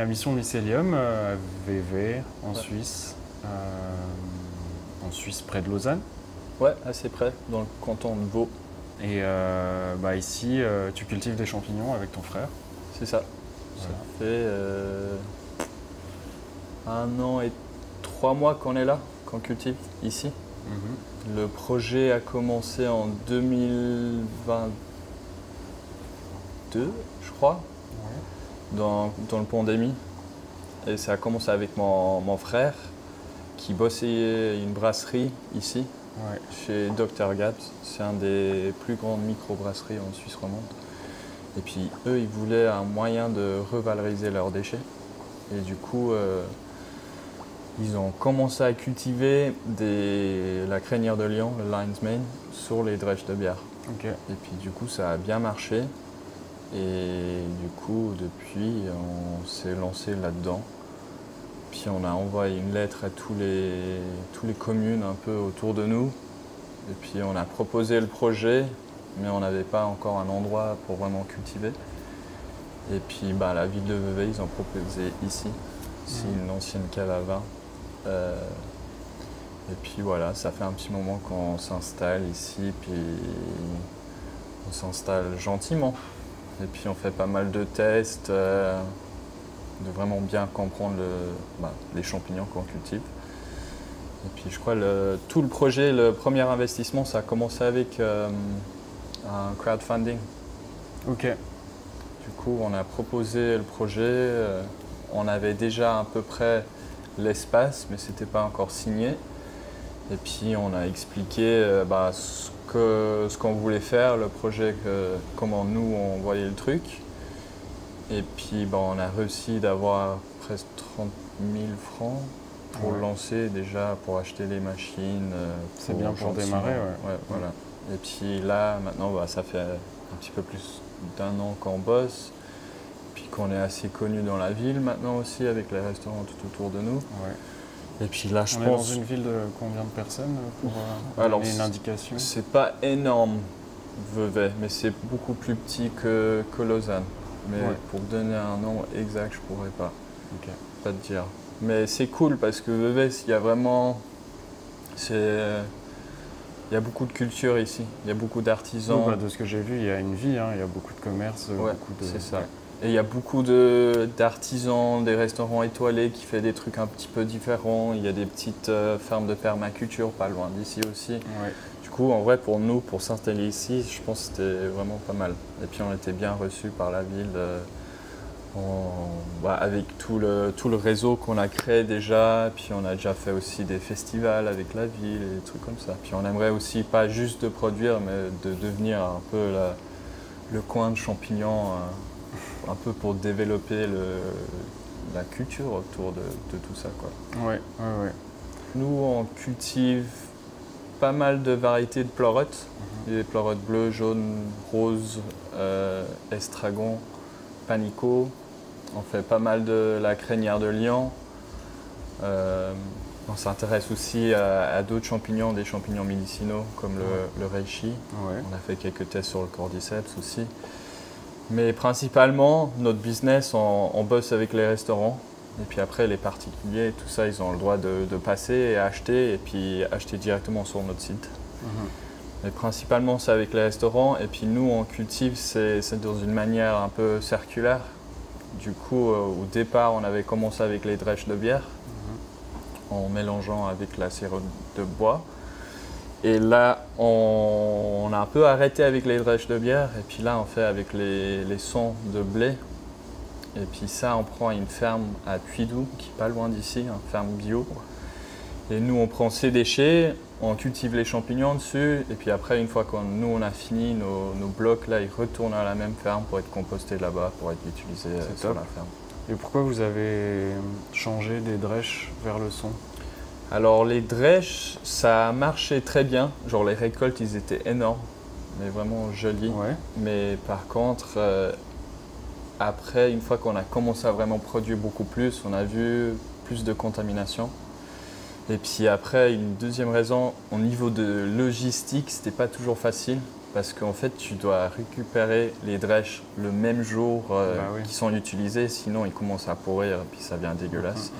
à Mission Mycélium, à VV, en Suisse. En Suisse, près de Lausanne. Ouais, assez près, dans le canton de Vaud. Et ici, tu cultives des champignons avec ton frère. C'est ça. Ça fait 1 an et 3 mois qu'on est là, qu'on cultive ici. Le projet a commencé en 2022, je crois, dans le pandémie. Et ça a commencé avec mon frère qui bossait une brasserie ici, chez Dr Gaps. C'est un des plus grandes micro-brasseries en Suisse romande. Et puis eux, ils voulaient un moyen de revaloriser leurs déchets. Et du coup, ils ont commencé à cultiver la crénière de lion, le lion's mane, sur les drèches de bière. Okay. Et puis du coup, ça a bien marché. Et du coup, depuis, on s'est lancé là-dedans. Puis on a envoyé une lettre à tous les communes un peu autour de nous. Et puis on a proposé le projet, mais on n'avait pas encore un endroit pour vraiment cultiver. Et puis la ville de Vevey, ils ont proposé ici. C'est une ancienne cave à vin. Et puis voilà, ça fait un petit moment qu'on s'installe ici, puis on s'installe gentiment. Et puis on fait pas mal de tests, de vraiment bien comprendre les champignons qu'on cultive. Et puis je crois tout le projet, le premier investissement, ça a commencé avec un crowdfunding. Ok. Du coup, on a proposé le projet, on avait déjà à peu près l'espace, mais ce n'était pas encore signé. Et puis on a expliqué ce qu'on voulait faire, le projet, comment nous on voyait le truc. Et puis on a réussi d'avoir presque 30 000 francs pour lancer déjà, pour acheter les machines. C'est bien pour démarrer, voilà. Et puis là, maintenant, ça fait un petit peu plus d'1 an qu'on bosse. Puis qu'on est assez connu dans la ville maintenant aussi, avec les restaurants tout autour de nous. Ouais. Et puis là, je pense... On est dans une ville de combien de personnes pour donner une indication? C'est pas énorme, Vevey, mais c'est beaucoup plus petit que Lausanne. Mais pour donner un nombre exact, je pourrais pas te dire. Mais c'est cool parce que Vevey, il y a vraiment... Il y a beaucoup de culture ici, il y a beaucoup d'artisans. De ce que j'ai vu, il y a une vie, il y a beaucoup de commerces. C'est ça. Et il y a beaucoup d'artisans, des restaurants étoilés qui font des trucs un petit peu différents. Il y a des petites fermes de permaculture pas loin d'ici aussi. Du coup, en vrai, pour nous, pour s'installer ici, je pense que c'était vraiment pas mal. Et puis on était bien reçus par la ville. Avec tout le réseau qu'on a créé déjà, puis on a déjà fait aussi des festivals avec la ville et des trucs comme ça. Puis on aimerait aussi pas juste de produire, mais de devenir un peu le coin de champignons, un peu pour développer la culture autour de tout ça, quoi. Ouais. Nous, on cultive pas mal de variétés de pleurotes. Des pleurotes bleues, jaunes, roses, estragon, panico. On fait pas mal de la crénière de lion. On s'intéresse aussi à d'autres champignons, des champignons médicinaux comme le reishi. On a fait quelques tests sur le cordyceps aussi. Mais principalement, notre business, on bosse avec les restaurants. Et puis après, les particuliers, tout ça, ils ont le droit de passer et acheter, et puis acheter directement sur notre site. Mais principalement, c'est avec les restaurants. Et puis nous, on cultive, c'est dans une manière un peu circulaire. Du coup, au départ, on avait commencé avec les drèches de bière, en mélangeant avec la sirop de bois. Et là, on a un peu arrêté avec les drèches de bière. Et puis là, on fait avec les sons de blé. Et puis ça, on prend une ferme à Puydou, qui est pas loin d'ici, une ferme bio. Et nous, on prend ces déchets, on cultive les champignons dessus. Et puis après, une fois qu'on a fini nos blocs, là, ils retournent à la même ferme pour être compostés là-bas, pour être utilisés sur la ferme. Et pourquoi vous avez changé des drèches vers le son? Alors les drèches, ça a marché très bien. Genre les récoltes, ils étaient énormes, mais vraiment jolis. Mais par contre, après, une fois qu'on a commencé à vraiment produire beaucoup plus, on a vu plus de contamination. Et puis après, une deuxième raison, au niveau de logistique, c'était pas toujours facile. parce qu'en fait, tu dois récupérer les drèches le même jour qui sont utilisés, sinon ils commencent à pourrir et puis ça devient dégueulasse.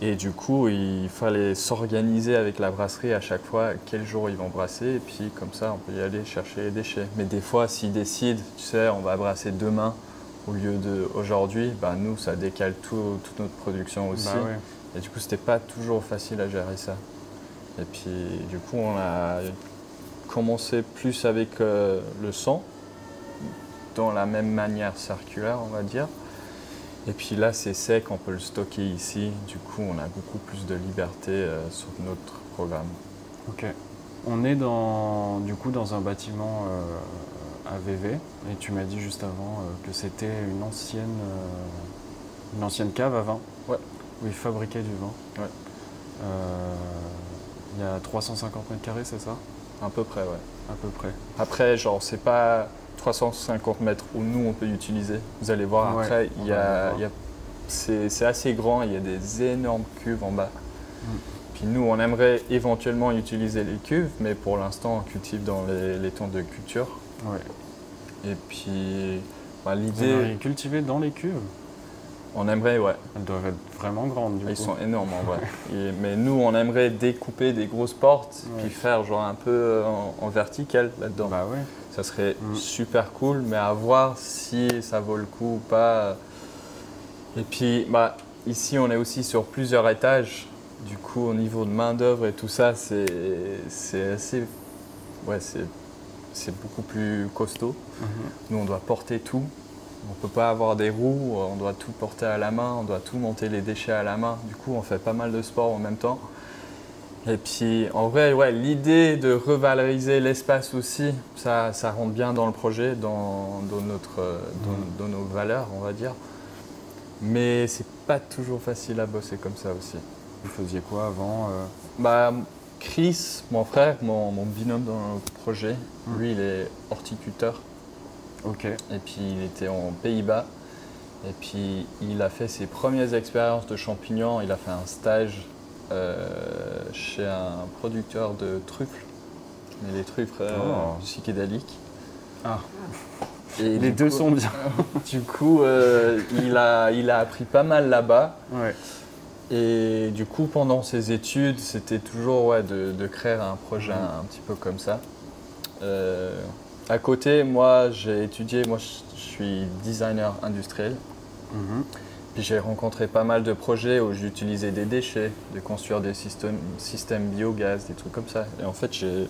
Et du coup, il fallait s'organiser avec la brasserie à chaque fois quel jour ils vont brasser. Et puis comme ça, on peut y aller chercher les déchets. Mais des fois, s'ils décident, tu sais, on va brasser demain au lieu d'aujourd'hui, bah, nous, ça décale toute notre production aussi. Bah ouais. Et du coup, c'était pas toujours facile à gérer ça. Et puis du coup, on a commencé plus avec le sang, dans la même manière circulaire, on va dire. Et puis là, c'est sec, on peut le stocker ici. Du coup, on a beaucoup plus de liberté sur notre programme. Ok. On est du coup dans un bâtiment AVV. Et tu m'as dit juste avant que c'était une ancienne cave à vin. Ouais. Où ils fabriquaient du vin. Ouais. Il y a 350 mètres carrés, c'est ça? À peu près, ouais. À peu près. Après, genre, c'est pas 350 mètres où nous on peut l'utiliser. Vous allez voir après, c'est assez grand, il y a des énormes cuves en bas. Puis nous, on aimerait éventuellement utiliser les cuves, mais pour l'instant, on cultive dans les temps de culture. Ouais. Et puis, l'idée... Vous allez cultiver dans les cuves? On aimerait, ouais. Elles doivent être vraiment grandes, du coup. Ils sont énormes, en vrai. Mais nous, on aimerait découper des grosses portes, puis faire genre un peu en vertical là-dedans. Bah ouais. Ça serait super cool, mais à voir si ça vaut le coup ou pas. Et puis, ici, on est aussi sur plusieurs étages. Du coup, au niveau de main-d'œuvre et tout ça, c'est assez. Ouais, c'est beaucoup plus costaud. Nous, on doit porter tout. On ne peut pas avoir des roues, on doit tout porter à la main, on doit tout monter les déchets à la main. Du coup, on fait pas mal de sport en même temps. Et puis, en vrai, ouais, l'idée de revaloriser l'espace aussi, ça rentre bien dans le projet, dans nos valeurs, on va dire. Mais c'est pas toujours facile à bosser comme ça aussi. Vous faisiez quoi avant Chris, mon frère, mon binôme dans le projet, lui, il est horticulteur. Ok. Et puis, il était en Pays-Bas. Et puis, il a fait ses premières expériences de champignons. Il a fait un stage chez un producteur de truffes, mais les truffes psychédéliques. Ah. Et les deux sont bien. Du coup, il a appris pas mal là-bas. Ouais. Et du coup, pendant ses études, c'était toujours de créer un projet un petit peu comme ça. À côté, moi, j'ai étudié, je suis designer industriel. Puis j'ai rencontré pas mal de projets où j'utilisais des déchets, de construire des systèmes biogaz, des trucs comme ça. Et en fait, le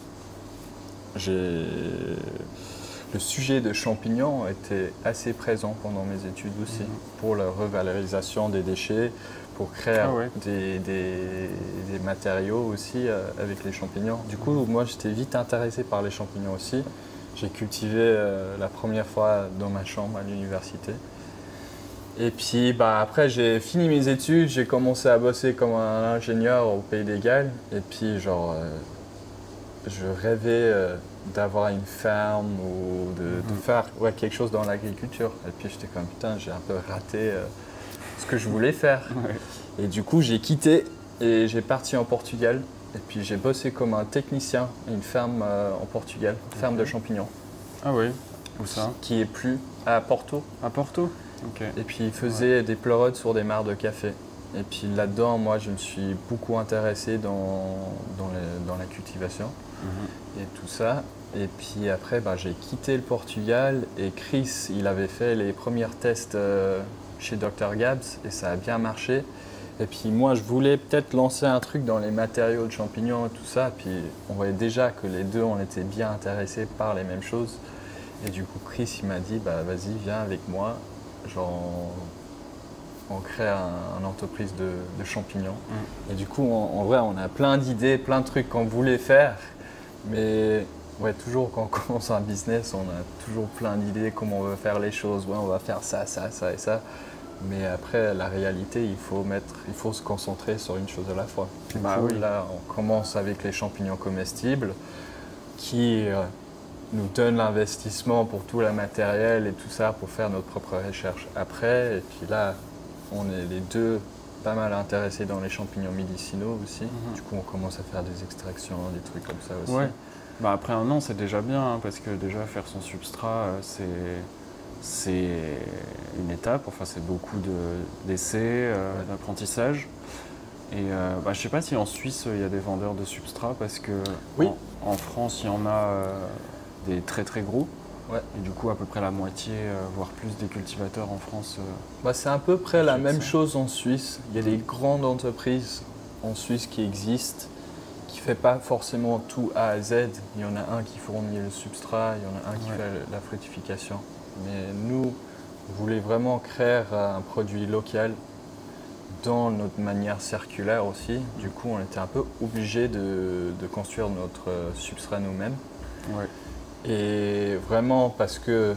sujet de champignons était assez présent pendant mes études aussi, pour la revalorisation des déchets, pour créer des matériaux aussi avec les champignons. Du coup, moi, j'étais vite intéressé par les champignons aussi. J'ai cultivé la première fois dans ma chambre à l'université. Et puis après, j'ai fini mes études, j'ai commencé à bosser comme un ingénieur au Pays de Galles. Et puis, je rêvais d'avoir une ferme ou de faire quelque chose dans l'agriculture. Et puis, j'étais comme, putain, j'ai un peu raté ce que je voulais faire. Et du coup, j'ai quitté et j'ai parti en Portugal. Et puis, j'ai bossé comme un technicien à une ferme en Portugal, une ferme de champignons. Ah oui, où ça? Qui est plus à Porto. À Porto? Ok. Et puis il faisait des pleurotes sur des mares de café. Et puis là-dedans, moi, je me suis beaucoup intéressé dans la cultivation et tout ça. Et puis après, j'ai quitté le Portugal et Chris, il avait fait les premiers tests chez Dr Gabs et ça a bien marché. Et puis moi, je voulais peut-être lancer un truc dans les matériaux de champignons et tout ça. Puis on voyait déjà que les deux, on était bien intéressés par les mêmes choses. Et du coup, Chris, il m'a dit, vas-y, viens avec moi. Genre, on crée une entreprise de champignons. Et du coup, en vrai, on a plein d'idées, plein de trucs qu'on voulait faire. Mais ouais, toujours quand on commence un business, on a toujours plein d'idées, comment on veut faire les choses. Ouais, on va faire ça, ça, ça et ça. Mais après, la réalité, il faut se concentrer sur une chose à la fois. Là, on commence avec les champignons comestibles qui nous donnent l'investissement pour tout le matériel et tout ça pour faire notre propre recherche après. Et puis là, on est les deux pas mal intéressés dans les champignons médicinaux aussi. Du coup, on commence à faire des extractions, des trucs comme ça aussi. Ouais. Bah après un an, c'est déjà bien, hein, parce que déjà faire son substrat, c'est une étape, enfin c'est beaucoup d'essais, d'apprentissage. Et je ne sais pas si en Suisse il y a des vendeurs de substrats, parce que oui. en France il y en a des très très gros. Ouais. Et du coup à peu près la moitié, voire plus des cultivateurs en France. C'est à peu près la même chose en Suisse. Il y a des grandes entreprises en Suisse qui existent, qui ne fait pas forcément tout A à Z. Il y en a un qui fournit le substrat, il y en a un qui fait la fructification. Mais nous, on voulait vraiment créer un produit local dans notre manière circulaire aussi. Du coup, on était un peu obligé de construire notre substrat nous-mêmes. Ouais. Et vraiment parce que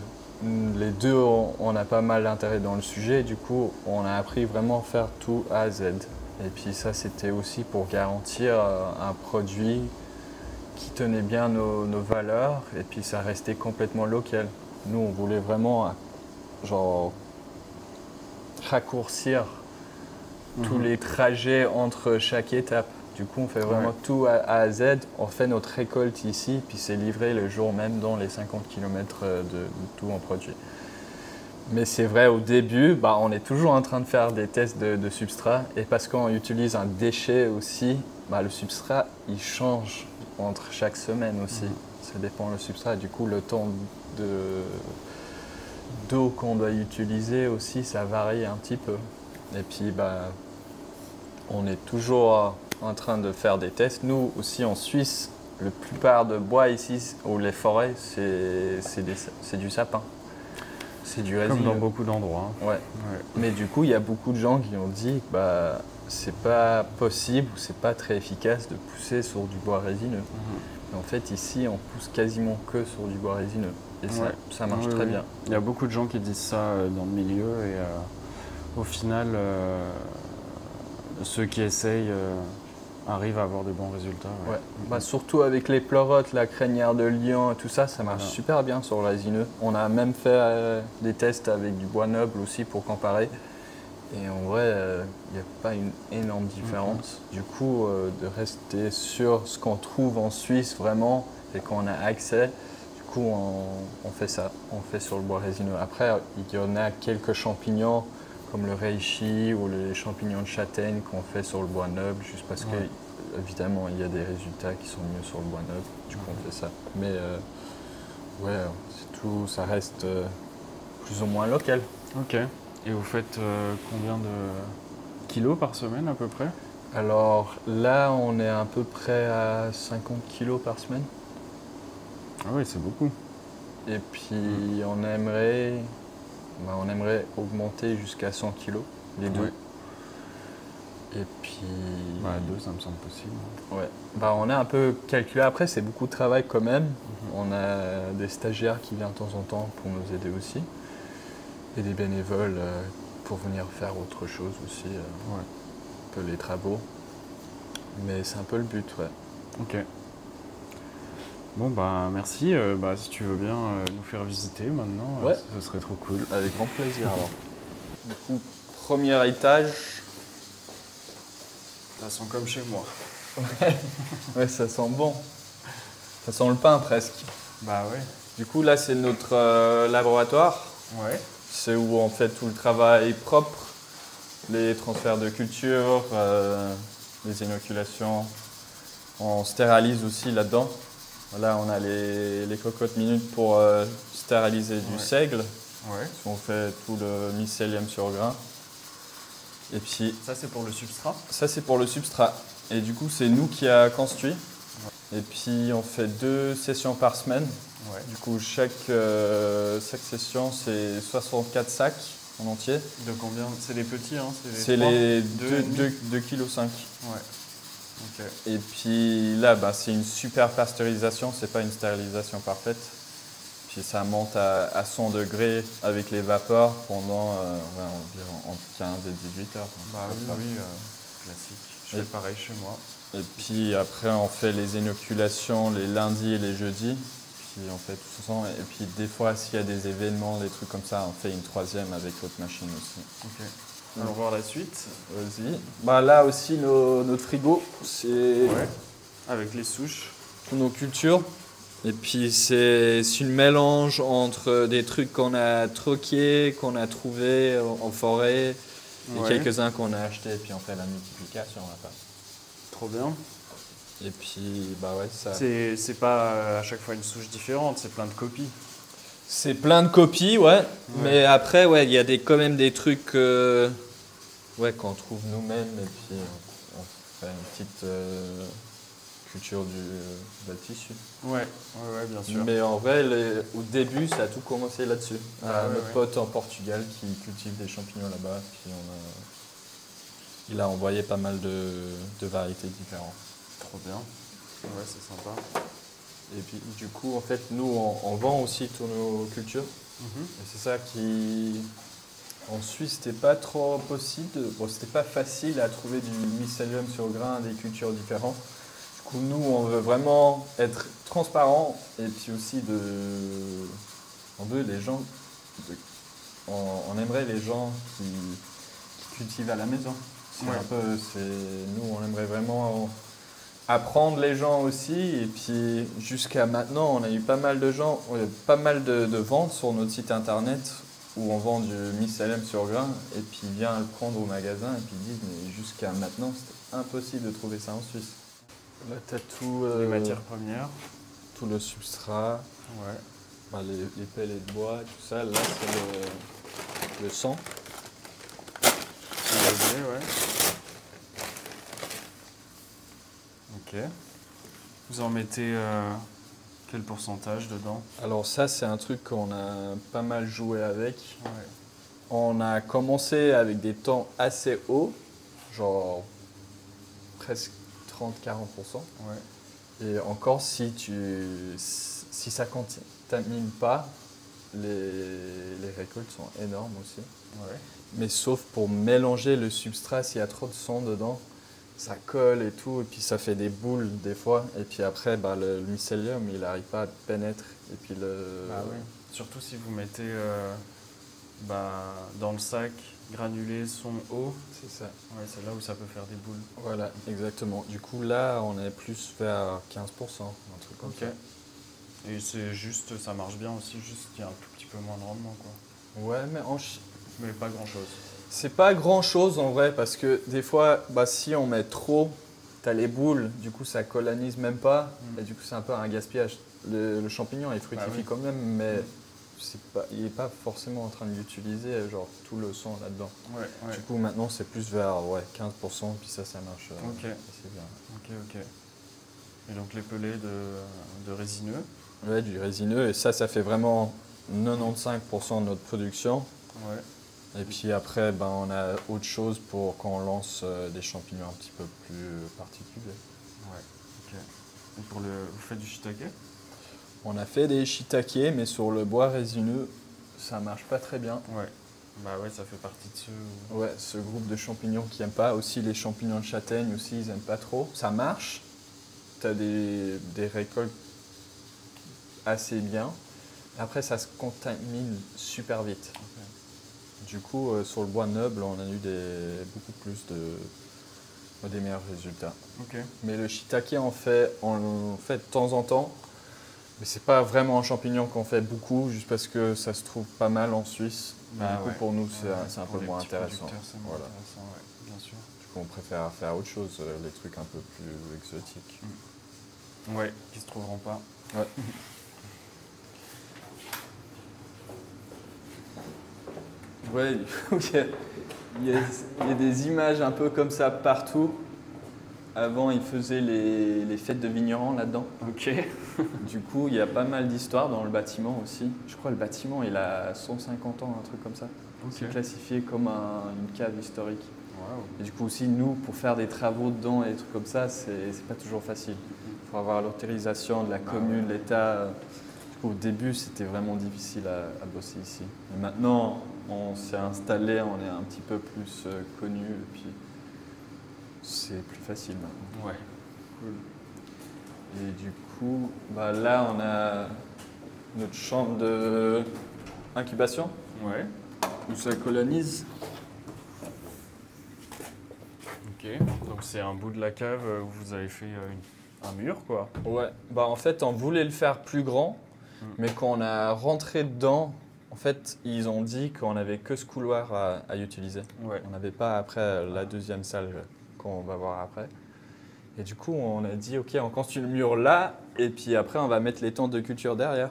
les deux, on a pas mal d'intérêt dans le sujet. Du coup, on a appris vraiment à faire tout A à Z. Et puis ça, c'était aussi pour garantir un produit qui tenait bien nos valeurs. Et puis ça restait complètement local. Nous, on voulait vraiment raccourcir tous les trajets entre chaque étape. Du coup, on fait vraiment tout A à Z. On fait notre récolte ici, puis c'est livré le jour même dans les 50 km de tout en produit. Mais c'est vrai, au début, on est toujours en train de faire des tests de substrat. Et parce qu'on utilise un déchet aussi, le substrat, il change entre chaque semaine aussi. Ça dépend du substrat. Du coup, le temps d'eau qu'on doit utiliser aussi, ça varie un petit peu. Et puis, on est toujours en train de faire des tests. Nous aussi en Suisse, la plupart de bois ici, ou les forêts, c'est du sapin. C'est du résineux. Comme dans beaucoup d'endroits. Ouais. Mais du coup, il y a beaucoup de gens qui ont dit que c'est pas possible ou c'est pas très efficace de pousser sur du bois résineux. Mais en fait, ici, on pousse quasiment que sur du bois résineux. Et ça marche très bien. Il y a beaucoup de gens qui disent ça dans le milieu et au final, ceux qui essayent arrivent à avoir des bons résultats. Ouais. Surtout avec les pleurotes, la crinière de lion et tout ça, ça marche super bien sur le résineux. On a même fait des tests avec du bois noble aussi pour comparer. Et en vrai, il n'y a pas une énorme différence. Du coup, de rester sur ce qu'on trouve en Suisse vraiment et qu'on a accès, du coup, on fait ça. On fait sur le bois résineux. Après, il y en a quelques champignons comme le reishi ou les champignons de châtaigne qu'on fait sur le bois noble, juste parce que, évidemment, il y a des résultats qui sont mieux sur le bois noble. Du coup, on fait ça. Mais c'est tout, ça reste plus ou moins local. Ok. Et vous faites combien de kilos par semaine à peu près? Alors là, on est à peu près à 50 kilos par semaine. Ah oui, c'est beaucoup. Et puis on aimerait augmenter jusqu'à 100 kilos, les deux. Et puis... 2, ça me semble possible. Ouais. On a un peu calculé. Après, c'est beaucoup de travail quand même. On a des stagiaires qui viennent de temps en temps pour nous aider aussi. Et des bénévoles pour venir faire autre chose aussi, un peu les travaux. Mais c'est un peu le but, Ok. Bon, merci. Si tu veux bien nous faire visiter maintenant, ce serait trop cool. Avec grand plaisir alors. Du coup, premier étage. Ça sent comme chez moi. Ouais, ça sent bon. Ça sent le pain presque. Bah ouais. Du coup, là, c'est notre laboratoire. Ouais. C'est où on fait tout le travail propre, les transferts de culture, les inoculations. On stéralise aussi là-dedans. Là, on a les cocottes minutes pour stériliser du seigle. Ouais. On fait tout le mycélium sur grain. Et puis, ça, c'est pour le substrat? Ça, c'est pour le substrat. Et du coup, c'est nous qui a construit. Ouais. Et puis, on fait 2 sessions par semaine. Ouais. Du coup, chaque session, c'est 64 sacs en entier. De combien? C'est les petits, hein? C'est les 2,5 kg. Ouais. Okay. Et puis là, c'est une super pasteurisation, c'est pas une stérilisation parfaite. Puis ça monte à 100 degrés avec les vapeurs pendant environ entre 15 et 18 heures. Oui, classique. Je fais pareil chez moi. Et puis après, on fait les inoculations les lundis et les jeudis. Puis on fait tout ça. Et puis des fois, s'il y a des événements, des trucs comme ça, on fait une 3e avec l'autre machine aussi. Ok. On va voir la suite. Vas-y. Là aussi, notre frigo, c'est... Ouais. Avec les souches. Tous nos cultures. Et puis c'est une mélange entre des trucs qu'on a troqués, qu'on a trouvés en forêt, et quelques-uns qu'on a achetés, et puis on fait la multiplication là-bas. Trop bien. Et puis, bah ouais, ça. C'est pas à chaque fois une souche différente, c'est plein de copies. C'est plein de copies, ouais. Mais après, ouais, il y a quand même des trucs qu'on trouve nous-mêmes, et puis on fait une petite culture du tissu. Ouais, bien sûr. Mais en vrai, au début, ça a tout commencé là-dessus. Notre pote en Portugal qui cultive des champignons là-bas, puis il a envoyé pas mal de variétés différentes. Trop bien. Ouais, c'est sympa. Et puis du coup, en fait, nous, on vend aussi toutes nos cultures. Et c'est ça qui... En Suisse, c'était pas trop possible. Bon, c'était pas facile à trouver du mycélium sur grain, des cultures différentes. Du coup, nous, on veut vraiment être transparent et puis aussi on veut les gens... On aimerait les gens qui cultivent à la maison. Nous, on aimerait vraiment apprendre les gens aussi. Et puis, jusqu'à maintenant, on a eu pas mal de gens, pas mal de ventes sur notre site internet où on vend du mycélium sur grain. Et puis, ils viennent le prendre au magasin et puis ils disent, mais jusqu'à maintenant, c'était impossible de trouver ça en Suisse. Là, tu as tout. Les matières premières. Tout le substrat. Ouais. Bah, les pellets de bois, tout ça. Là, c'est le sang. Ouais. Ok. Vous en mettez quel pourcentage dedans? Alors ça, c'est un truc qu'on a pas mal joué avec. Ouais. On a commencé avec des temps assez hauts, genre presque 30-40%. Ouais. Et encore, si ça ne contamine pas, les récoltes sont énormes aussi. Ouais. Mais sauf pour mélanger le substrat, s'il y a trop de sang dedans, ça colle et tout, et puis ça fait des boules des fois. Et puis après, le mycélium, il n'arrive pas à pénétrer. Et puis surtout si vous mettez dans le sac granulé son eau. C'est ça. Ouais, c'est là où ça peut faire des boules. Voilà, exactement. Du coup, là, on est plus vers 15%, un truc comme ça. Et c'est juste, ça marche bien aussi, juste qu'il y a un tout petit peu moins de rendement, quoi. Ouais, mais pas grand-chose. C'est pas grand-chose en vrai, parce que des fois, si on met trop, t'as les boules, du coup ça colonise même pas, et du coup c'est un peu un gaspillage. Le champignon il fructifie quand même, mais il n'est pas forcément en train de l'utiliser, genre tout le sang là-dedans. Du coup maintenant c'est plus vers 15%, puis ça marche assez bien. Ok. Et donc les pelés de résineux? Ouais, du résineux, et ça fait vraiment 95% de notre production. Ouais. Et puis après, on a autre chose pour quand on lance des champignons un petit peu plus particuliers. Ouais, ok. Et vous faites du shiitake? On a fait des shiitake, mais sur le bois résineux, ça marche pas très bien. Ouais. Ça fait partie de ceux... Ouais, ce groupe de champignons qui n'aiment pas. Aussi les champignons de châtaigne aussi, ils n'aiment pas trop. Ça marche. Tu as des récoltes assez bien. Après, ça se contamine super vite. Okay. Du coup, sur le bois noble, on a eu beaucoup plus des meilleurs résultats. Okay. Mais le shiitake, on le fait de temps en temps. Mais c'est pas vraiment un champignon qu'on fait beaucoup, juste parce que ça se trouve pas mal en Suisse. Du coup, pour nous, c'est un peu moins intéressant. Voilà. Bien sûr. Du coup, on préfère faire autre chose, les trucs un peu plus exotiques. Ouais, qui se trouveront pas. Ouais. Ouais, il y a des images un peu comme ça partout. Avant, ils faisaient les fêtes de vignerons là-dedans. Ok. Du coup, il y a pas mal d'histoires dans le bâtiment aussi. Je crois que le bâtiment, il a 150 ans, un truc comme ça. Okay. C'est classifié comme une cave historique. Wow. Et du coup aussi, nous, pour faire des travaux dedans et des trucs comme ça, c'est pas toujours facile. Il faut avoir l'autorisation de la commune, l'État. Du coup, au début, c'était vraiment difficile à bosser ici. Mais maintenant, on s'est installé, on est un petit peu plus connu et puis c'est plus facile maintenant. Ouais, cool. Et du coup, là, on a notre chambre d'incubation. Ouais. Où ça colonise. Ok, donc c'est un bout de la cave où vous avez fait un mur, quoi. Ouais, bah en fait, on voulait le faire plus grand, mais quand on a rentré dedans, en fait, ils ont dit qu'on n'avait que ce couloir à utiliser. Ouais. On n'avait pas après la deuxième salle qu'on va voir après. Et du coup, on a dit, ok, on construit le mur là, et puis après, on va mettre les tentes de culture derrière.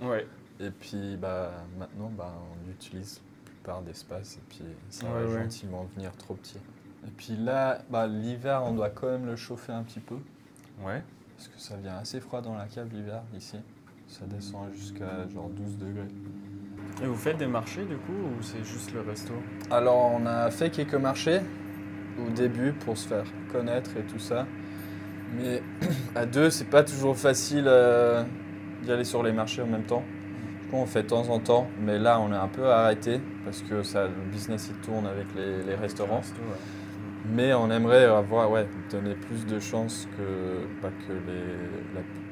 Ouais. Et puis bah, maintenant, bah, on utilise la plupart d'espace, et puis ça va gentiment devenir trop petit. Et puis là, bah, l'hiver, on doit quand même le chauffer un petit peu. Ouais. Parce que ça vient assez froid dans la cave l'hiver, ici. Ça descend jusqu'à genre 12 degrés. Et vous faites des marchés du coup ou c'est juste le resto? Alors on a fait quelques marchés au début pour se faire connaître et tout ça. Mais à deux, c'est pas toujours facile d'y aller sur les marchés en même temps. Du coup on fait de temps en temps, mais là on est un peu arrêté parce que le business il tourne avec les restaurants. Mais on aimerait avoir, donner plus de chances que la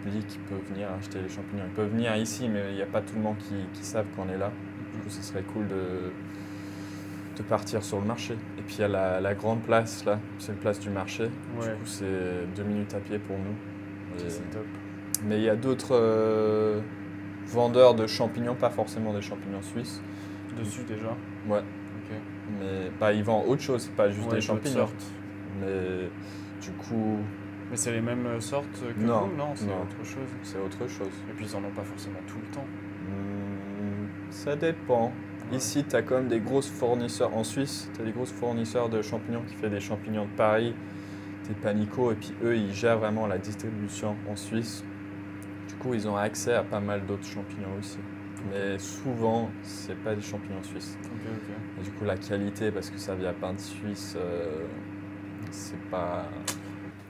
public peut venir acheter les champignons. Ils peuvent venir ici, mais il n'y a pas tout le monde qui savent qu'on est là. Du coup, ce serait cool de partir sur le marché. Et puis il y a la grande place là, c'est la place du marché. Ouais. Du coup, c'est 2 minutes à pied pour nous. C'est top. Mais il y a d'autres vendeurs de champignons, pas forcément des champignons suisses. Dessus déjà? Ouais. Ok. Mais ils vendent autre chose, c'est pas juste des champignons. Sortes. Mais du coup. Mais c'est les mêmes sortes que non, vous? Non, c'est non. autre chose. C'est autre chose. Et puis ils en ont pas forcément tout le temps. Ça dépend. Ouais. Ici, tu as quand même des grosses fournisseurs. En Suisse, tu as des grosses fournisseurs de champignons qui font des champignons de Paris, des Panico, et puis eux, ils gèrent vraiment la distribution en Suisse. Du coup, ils ont accès à pas mal d'autres champignons aussi. Mais souvent, c'est pas des champignons suisses. Ok. Et du coup, la qualité, parce que ça vient pas de Suisse, c'est pas.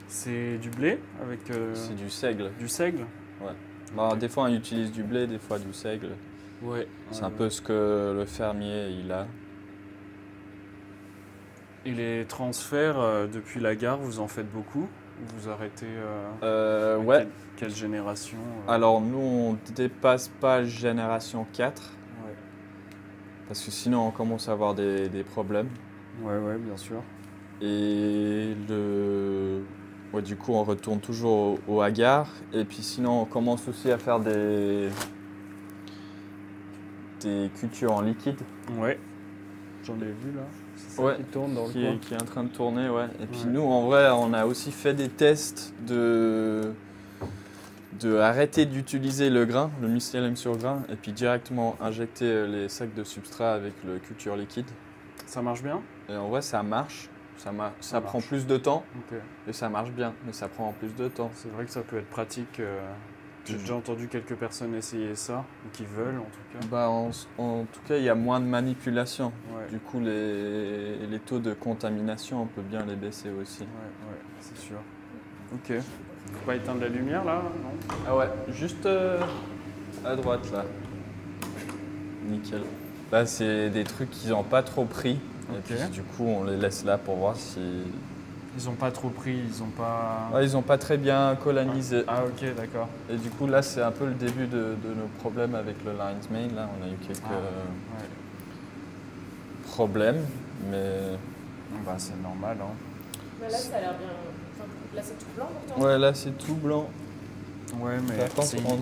C'est du blé avec. C'est du seigle. Du seigle? Ouais. Bah, des fois, on utilise du blé, des fois du seigle. Ouais. C'est un peu ce que le fermier il a. Et les transferts depuis la gare, vous en faites beaucoup? Vous arrêtez Ouais. Quelle génération Alors nous, on dépasse pas génération 4. Ouais. Parce que sinon, on commence à avoir des problèmes. Ouais, bien sûr. Et du coup, on retourne toujours au Hagar. Et puis sinon, on commence aussi à faire des cultures en liquide. Ouais. J'en ai vu là. C'est ça qui tourne dans le coin. Qui est en train de tourner, ouais. Et puis nous, en vrai, on a aussi fait des tests de arrêter d'utiliser le grain, le mycélium sur grain, et puis directement injecter les sacs de substrat avec le culture liquide. Ça marche bien? Et en vrai, ça marche. Ça prend plus de temps, et ça marche bien, mais ça prend plus de temps. C'est vrai que ça peut être pratique. J'ai déjà entendu quelques personnes essayer ça, ou qui veulent en tout cas. Bah, en tout cas, il y a moins de manipulation. Ouais. Du coup, les taux de contamination, on peut bien les baisser aussi. Ouais, c'est sûr. Ok. Faut pas éteindre la lumière là, non? Ah ouais, juste à droite là. Nickel. Là, c'est des trucs qu'ils n'ont pas trop pris. Et puis, du coup, on les laisse là pour voir si. Ils n'ont pas trop pris, ils n'ont pas. Ouais, ils n'ont pas très bien colonisé. Ah ok, d'accord. Et du coup, là, c'est un peu le début de nos problèmes avec le Lion's Mane. Là, on a eu quelques problèmes, mais. Bah, c'est normal. Hein. Bah là, ça a l'air bien. Enfin, là, c'est tout blanc pourtant. Ouais, là, c'est tout blanc. Ouais, mais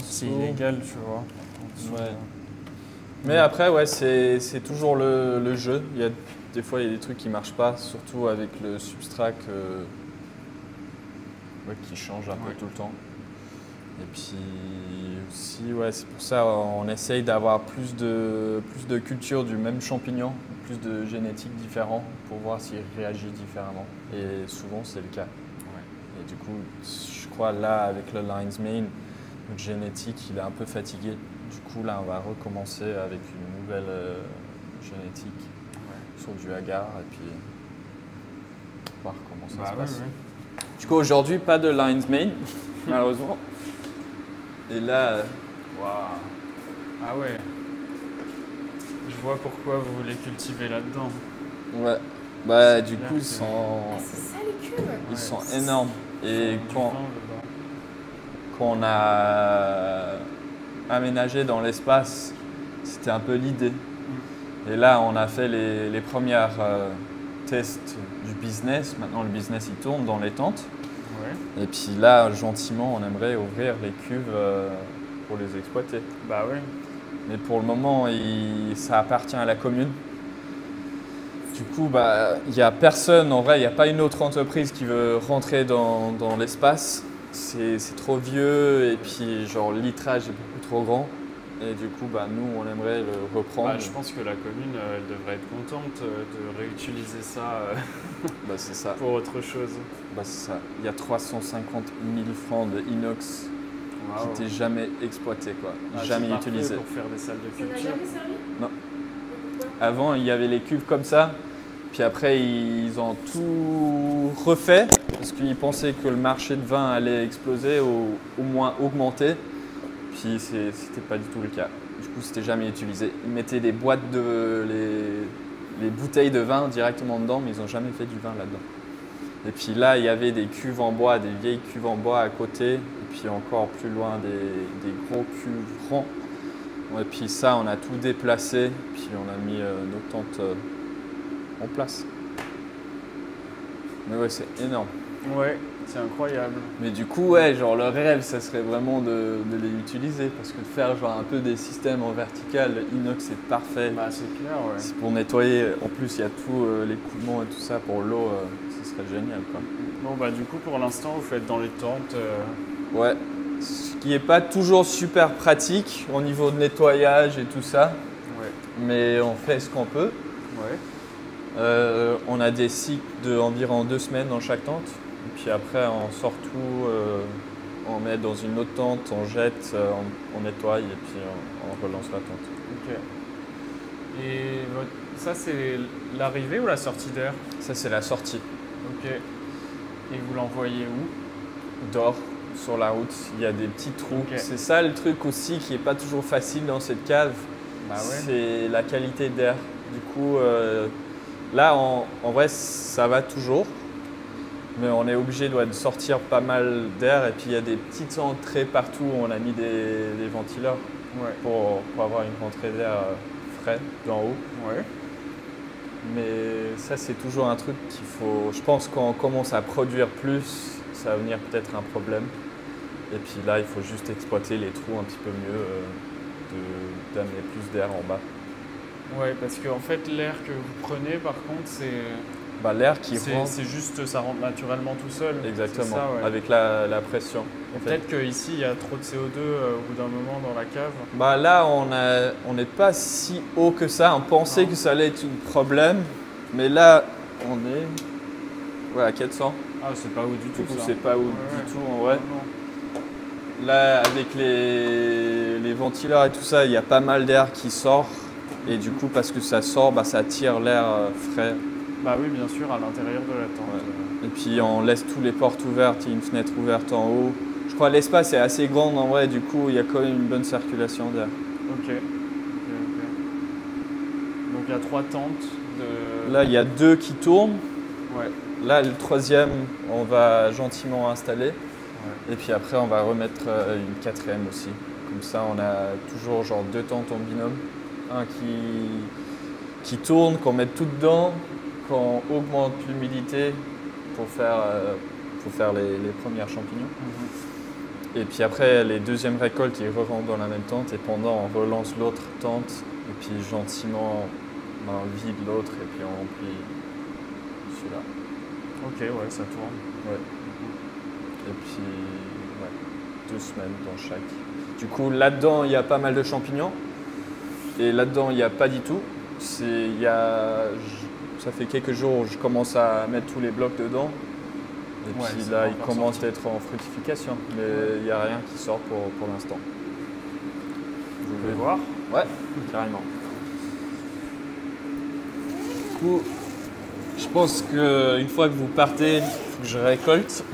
c'est illégal, tu vois. Ouais. Mais après, ouais, c'est toujours le jeu. Des fois, il y a des trucs qui ne marchent pas, surtout avec le substrat qui change un peu tout le temps. Et puis aussi, c'est pour ça on essaye d'avoir plus de culture du même champignon, plus de génétiques différents pour voir s'il réagit différemment. Et souvent, c'est le cas. Ouais. Et du coup, je crois là, avec le Lion's Mane, notre génétique, il est un peu fatigué. Du coup, là, on va recommencer avec une nouvelle génétique sur du agar et puis voir comment ça se passe. Ouais. Du coup, aujourd'hui, pas de Lion's Mane, malheureusement. Et là... Waouh. Ah ouais. Je vois pourquoi vous voulez cultiver là-dedans. Ouais. Bah, du coup, ils sont... C'est ça les cubes. Ils sont énormes. Et quand on a aménagé dans l'espace, c'était un peu l'idée. Et là, on a fait les premières tests du business. Maintenant, le business, il tourne dans les tentes. Ouais. Et puis là, gentiment, on aimerait ouvrir les cuves pour les exploiter. Bah oui. Mais pour le moment, ça appartient à la commune. Du coup, bah, il n'y a personne, en vrai, il n'y a pas une autre entreprise qui veut rentrer dans l'espace. C'est trop vieux et puis genre le litrage est beaucoup trop grand. Et du coup, bah, nous, on aimerait le reprendre. Bah, je pense que la commune elle devrait être contente de réutiliser ça Bah, c'est ça. pour autre chose. Bah, c'est ça. Il y a 350 000 francs de inox qui n'étaient jamais exploités, quoi. Jamais c'est parfait utilisés. pour faire des salles de Ça n'a culture. jamais servi? Non. Pourquoi? Avant, il y avait les cuves comme ça. Puis après, ils ont tout refait parce qu'ils pensaient que le marché de vin allait exploser ou au moins augmenter. Puis c'était pas du tout le cas. Du coup, c'était jamais utilisé. Ils mettaient des boîtes les bouteilles de vin directement dedans, mais ils n'ont jamais fait du vin là-dedans. Et puis là, il y avait des cuves en bois, des vieilles cuves en bois à côté. Et puis encore plus loin, des gros cuves ronds. Et puis ça, on a tout déplacé. Puis on a mis nos tentes en place. Mais ouais, c'est énorme. Ouais, c'est incroyable. Mais du coup, ouais, genre le rêve, ça serait vraiment de les utiliser parce que de faire genre un peu des systèmes en vertical, inox c'est parfait. Bah c'est clair, ouais. C'est pour nettoyer. En plus, il y a tout l'écoulement et tout ça pour l'eau, ce serait génial, quoi. Bon bah du coup pour l'instant vous faites dans les tentes. Ouais. Ce qui n'est pas toujours super pratique au niveau de nettoyage et tout ça, Ouais. mais on fait ce qu'on peut. Ouais. On a des cycles d'environ 2 semaines dans chaque tente. Et puis après, on sort tout, on met dans une autre tente, on jette, on nettoie et puis on relance la tente. Ok. Et ça c'est l'arrivée ou la sortie d'air? Ça, c'est la sortie. Ok. Et vous l'envoyez où? Dehors, sur la route, il y a des petits trous. Ok. C'est ça le truc aussi qui n'est pas toujours facile dans cette cave. Bah ouais. C'est la qualité d'air. Du coup, là, en vrai, ça va toujours. Mais on est obligé de sortir pas mal d'air. Et puis, il y a des petites entrées partout où on a mis des ventileurs Ouais. pour avoir une rentrée d'air frais d'en haut. Ouais. Mais ça, c'est toujours un truc qu'il faut… Je pense quand on commence à produire plus, ça va venir peut-être un problème. Et puis là, il faut juste exploiter les trous un petit peu mieux, d'amener plus d'air en bas. Ouais, parce qu'en fait l'air que vous prenez par contre Bah, l'air qui rentre… c'est juste ça rentre naturellement tout seul. Exactement, C'est ça, ouais. avec la pression. Et en fait. peut-être qu'ici il y a trop de CO2 au bout d'un moment dans la cave. Bah, là, on n'est pas si haut que ça. On pensait Non. que ça allait être un problème. Mais là, on est à 400. Ah c'est pas haut du Du tout coup, ça. c'est pas haut Ouais, du tout en vrai. Non. Là, avec les ventileurs et tout ça, il y a pas mal d'air qui sort. Et du coup, parce que ça sort, bah, ça attire l'air frais. Bah oui bien sûr à l'intérieur de la tente. Ouais. Et puis, on laisse toutes les portes ouvertes. Il y a une fenêtre ouverte en haut. Je crois que l'espace est assez grand en vrai. Du coup, il y a quand même une bonne circulation d'air. Ok. Donc il y a 3 tentes de. Là, il y a 2 qui tournent. Ouais. Là, le 3e, on va gentiment installer. Ouais. Et puis après, on va remettre une 4e aussi. Comme ça, on a toujours genre 2 tentes en binôme. Un qui tourne, qu'on met tout dedans, qu'on augmente l'humidité pour faire les premiers champignons. Mhm. Et puis après, les deuxièmes récoltes, ils rentrent dans la même tente. Et pendant, on relance l'autre tente. Et puis gentiment, on vide l'autre et puis on remplit celui-là. Ok ouais ça tourne. Ouais. Et puis, ouais, 2 semaines dans chaque. Du coup, là-dedans, il y a pas mal de champignons. Et là-dedans, il n'y a pas du tout. Ça fait quelques jours où je commence à mettre tous les blocs dedans. Et Ouais, puis c'est là, pas il encore commence sorti. à être en fructification. Mais il n'y a rien qui sort pour l'instant. Vous voulez voir? Ouais, carrément. Du coup, je pense qu'une fois que vous partez, il faut que je récolte.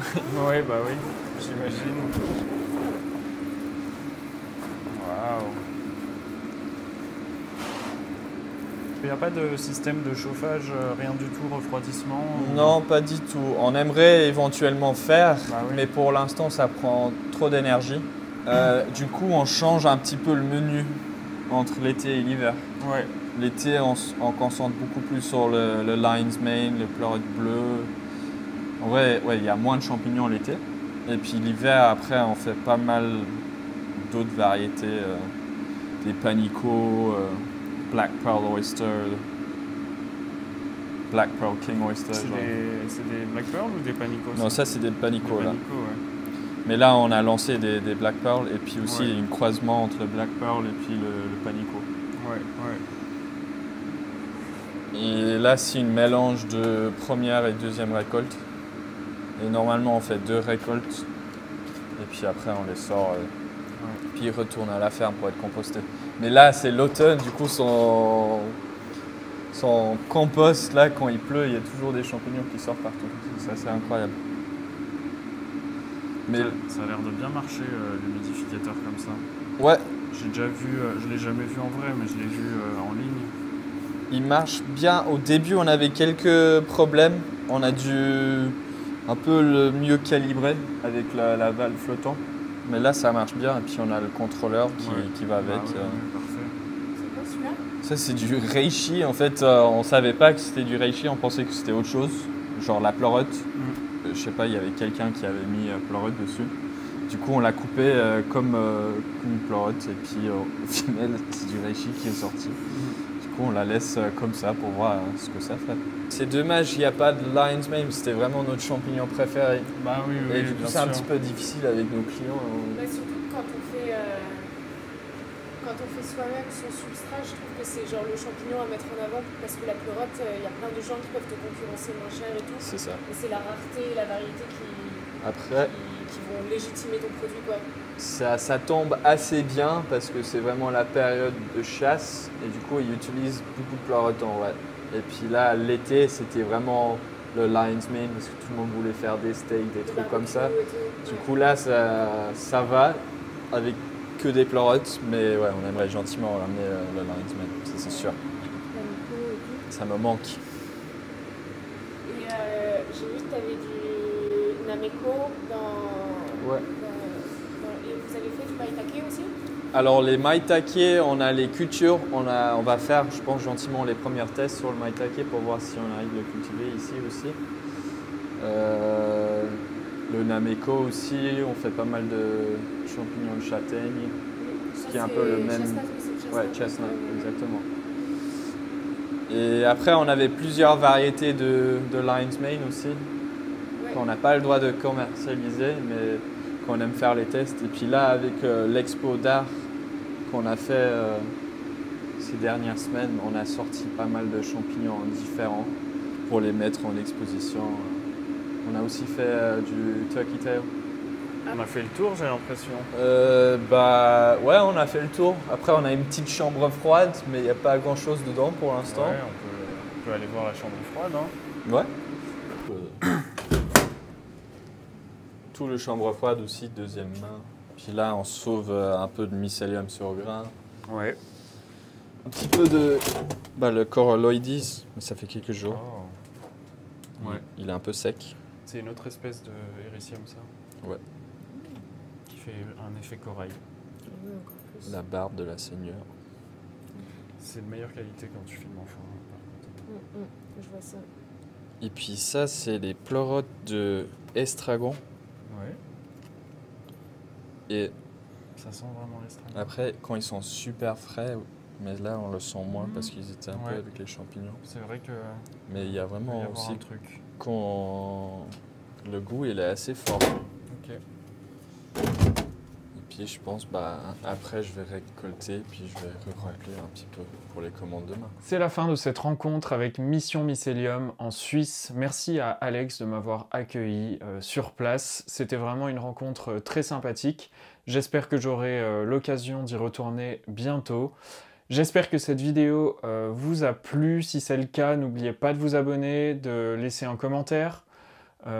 Ouais bah oui, j'imagine. Waouh. Il n'y a pas de système de chauffage, rien du tout, refroidissement? Non, pas du tout. On aimerait éventuellement faire, Bah oui. mais pour l'instant, ça prend trop d'énergie. Du coup, on change un petit peu le menu entre l'été et l'hiver. Ouais. L'été, on concentre beaucoup plus sur le lion's mane, le pleuret bleu. On vrai, ouais, il y a moins de champignons l'été. Et puis l'hiver, après, on fait pas mal d'autres variétés. Des panicots, Black Pearl Oyster, Black Pearl King Oyster. C'est des Black Pearl ou des panicots? Non, ça c'est des panicots là. Ouais. Mais là, on a lancé des Black Pearl et puis aussi Ouais. un croisement entre le Black Pearl et puis le panico. Ouais. Et là, c'est une mélange de première et deuxième récolte. Et normalement, on fait 2 récoltes. Et puis après, on les sort. Puis ils retournent à la ferme pour être compostés. Mais là, c'est l'automne, du coup, son compost, là, quand il pleut, il y a toujours des champignons qui sortent partout. C'est assez incroyable. Mais ça a l'air de bien marcher, l'humidificateur comme ça. Ouais. J'ai déjà vu, je l'ai jamais vu en vrai, mais je l'ai vu en ligne. Il marche bien. Au début, on avait quelques problèmes. On a dû un peu le mieux calibrer avec la valve flottant. Mais là, ça marche bien. Et puis, on a le contrôleur qui va avec. Parfait. C'est quoi celui-là? Ça, c'est du reishi. En fait, on savait pas que c'était du reishi. On pensait que c'était autre chose, genre la pleurote. Je sais pas, il y avait quelqu'un qui avait mis pleurote dessus. Du coup, on l'a coupé comme une pleurote. Et puis, au final, c'est du reishi qui est sorti. Du coup, on la laisse comme ça pour voir ce que ça fait. C'est dommage, il n'y a pas de lion's mane. C'était vraiment notre champignon préféré. Bah oui, Et du coup, bien c'est un sûr. petit peu difficile avec nos clients. Bah, surtout quand on fait soi-même son substrat, je trouve que c'est genre le champignon à mettre en avant parce que la pleurote, il y a plein de gens qui peuvent te concurrencer moins cher et tout. C'est ça. Et c'est la rareté et la variété qui vont légitimer ton produit, quoi. Ça tombe assez bien parce que c'est vraiment la période de chasse et du coup ils utilisent beaucoup de pleurote en vrai. Et puis là l'été c'était vraiment le lion's mane parce que tout le monde voulait faire des steaks, des trucs comme ça. Du coup là ça va avec que des pleurotes, mais ouais on aimerait gentiment ramener le lion's mane, ça c'est sûr. Ça me manque. Et j'ai vu que tu avais du Nameko dans... Ouais. Et vous avez fait du maitake aussi? Alors les maitake, on a les cultures, on va faire je pense gentiment les premiers tests sur le maitake pour voir si on arrive à le cultiver ici aussi. Le nameko aussi, on fait pas mal de champignons de châtaigne, ce qui est un peu le même. Ouais, chestnut, exactement. Et après on avait plusieurs variétés de lion's mane aussi, qu'on n'a pas le droit de commercialiser, mais qu'on aime faire les tests. Et puis là, avec l'expo d'art qu'on a fait ces dernières semaines, on a sorti pas mal de champignons différents pour les mettre en exposition. On a aussi fait du turkey tail. On a fait le tour, j'ai l'impression. Ouais, on a fait le tour. Après, on a une petite chambre froide, mais il n'y a pas grand-chose dedans pour l'instant. Ouais, on peut aller voir la chambre froide. Hein. Ouais. Tout le chambre froide aussi, deuxième main. Puis là, on sauve un peu de mycélium sur grain. Ouais. Un petit peu de le coralloides, mais ça fait quelques jours. Oh. Ouais. Il est un peu sec. C'est une autre espèce de Hericium, ça. Ouais. Qui fait un effet corail. La barbe de la seigneur. C'est de meilleure qualité quand tu filmes en foin, par contre. Je vois ça. Et puis ça, c'est les pleurotes de estragon. Ouais. Et ça sent vraiment l'estragon. Après, quand ils sont super frais, mais là on le sent moins parce qu'ils étaient un peu avec les champignons. C'est vrai que. Mais il y a vraiment aussi un truc. Quand le goût il est assez fort. Ok. Et puis je pense après je vais récolter puis je vais remplir un petit peu pour les commandes demain. C'est la fin de cette rencontre avec Mission Mycélium en Suisse. Merci à Alex de m'avoir accueilli sur place. C'était vraiment une rencontre très sympathique. J'espère que j'aurai l'occasion d'y retourner bientôt. J'espère que cette vidéo vous a plu. Si c'est le cas, n'oubliez pas de vous abonner, de laisser un commentaire.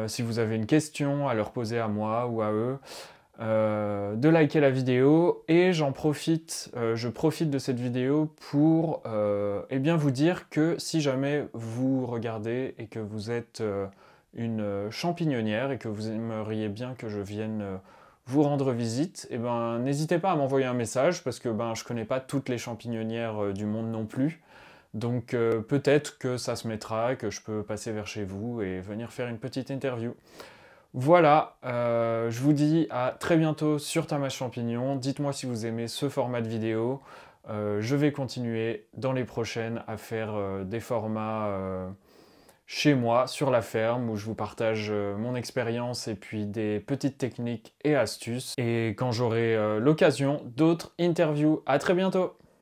Si vous avez une question à leur poser à moi ou à eux. De liker la vidéo et je profite de cette vidéo pour vous dire que si jamais vous regardez et que vous êtes une champignonnière et que vous aimeriez bien que je vienne vous rendre visite, n'hésitez pas à m'envoyer un message parce que je connais pas toutes les champignonnières du monde non plus. Donc peut-être que ça se mettra, que je peux passer vers chez vous et venir faire une petite interview. Voilà, je vous dis à très bientôt sur Tamache Champignon. Dites-moi si vous aimez ce format de vidéo. Je vais continuer dans les prochaines à faire des formats chez moi, sur la ferme, où je vous partage mon expérience et puis des petites techniques et astuces. Et quand j'aurai l'occasion, d'autres interviews. À très bientôt!